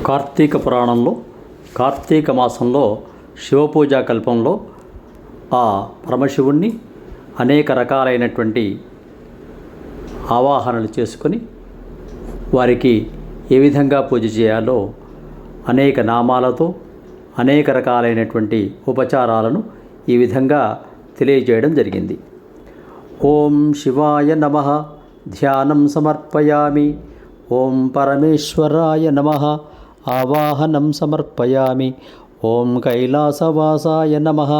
కార్తీక పురాణంలో కార్తీక మాసంలో శివపూజా కల్పంలో ఆ పరమశివుణ్ణి అనేక రకాలైనటువంటి ఆవాహనలు చేసుకొని వారికి ఏ విధంగా పూజ చేయాలో అనేక నామాలతో అనేక రకాలైనటువంటి ఉపచారాలను ఈ విధంగా తెలియజేయడం జరిగింది. ఓం శివాయ నమః ధ్యానం సమర్పయామి. ఓం పరమేశ్వరాయ నమః ఆవాహనం సమర్పయామి. ఓం కైలాసవాసాయ నమః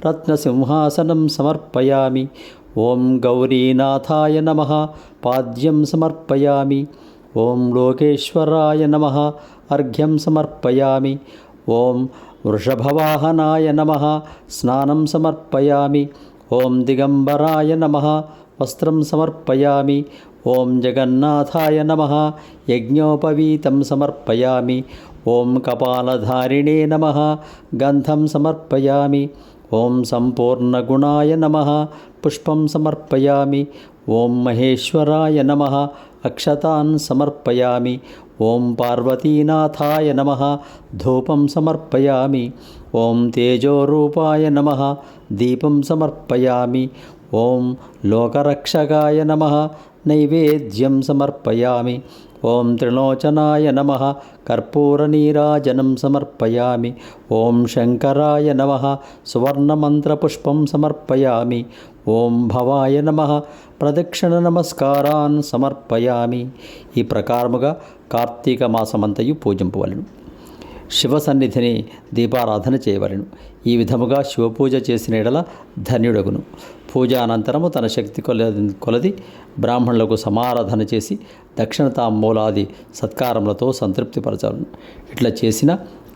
రత్నసింహాసనం సమర్పయామి. ఓం గౌరీనాథాయ నమః పాద్యం సమర్పయామి. ఓం లోకేశ్వరాయ నమః అర్ఘ్యం సమర్పయామి. ఓం వృషభవాహనాయ నమః స్నానం సమర్పయామి. ఓం దిగంబరాయ నమః వస్త్రం సమర్పయామి. ఓం జగన్నాథాయ నమః యజ్ఞోపవీతం సమర్పయామి. ఓం కపాలధారిణే నమః గంధం సమర్పయామి. ఓం సంపూర్ణగుణాయ నమః పుష్పం సమర్పయామి. ఓం మహేశ్వరాయ నమః అక్షతాన్ సమర్పయామి. ఓం పార్వతీనాథాయ నమః ధూపం సమర్పయామి. ఓం తేజోరూపాయ నమః దీపం సమర్పయామి. ఓం లోకరక్షకాయ నమః నైవేద్యం సమర్పయామి. ఓం త్రిలోచనాయ నమః కర్పూరనీరాజనం సమర్పయామి. ఓం శంకరాయ నమః సువర్ణమంత్రపుష్పం సమర్పయామి. ఓం భవాయ నమః ప్రదక్షిణ నమస్కారాన్ సమర్పయామి. ఈ ప్రకారముగా కార్తీక మాసమంతయు పూజింపవలెను. శివ సన్నిధిని దీపారాధన చేయవలెను. ఈ విధముగా శివపూజ చేసిన ఎడల ధన్యుడగును. పూజ అనంతరము తన శక్తి కొలది బ్రాహ్మణులకు సమారాధన చేసి దక్షిణ తాంబూలాది సత్కారములతో సంతృప్తిపరచవలను. ఇట్లా చేసిన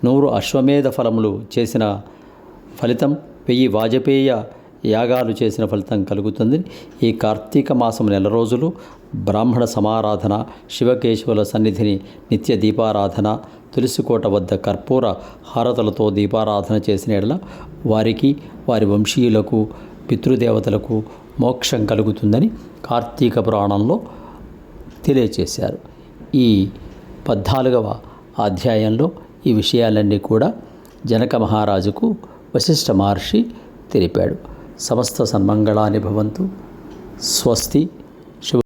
100 అశ్వమేధ ఫలములు చేసిన ఫలితం 1000 వాజపేయ యాగాలు చేసిన ఫలితం కలుగుతుంది. ఈ కార్తీక మాసం నెల రోజులు బ్రాహ్మణ సమారాధన, శివకేశవుల సన్నిధిని నిత్య దీపారాధన, తులసికోట వద్ద కర్పూర హారతులతో దీపారాధన చేసిన ఎడల వారికి వారి వంశీయులకు పితృదేవతలకు మోక్షం కలుగుతుందని కార్తీక పురాణంలో తెలియచేశారు. ఈ 14వ అధ్యాయంలో ఈ విషయాలన్నీ కూడా జనక మహారాజుకు వశిష్ఠ మహర్షి తెలిపాడు. సమస్త సన్మంగళాని భవంతు. స్వస్తి.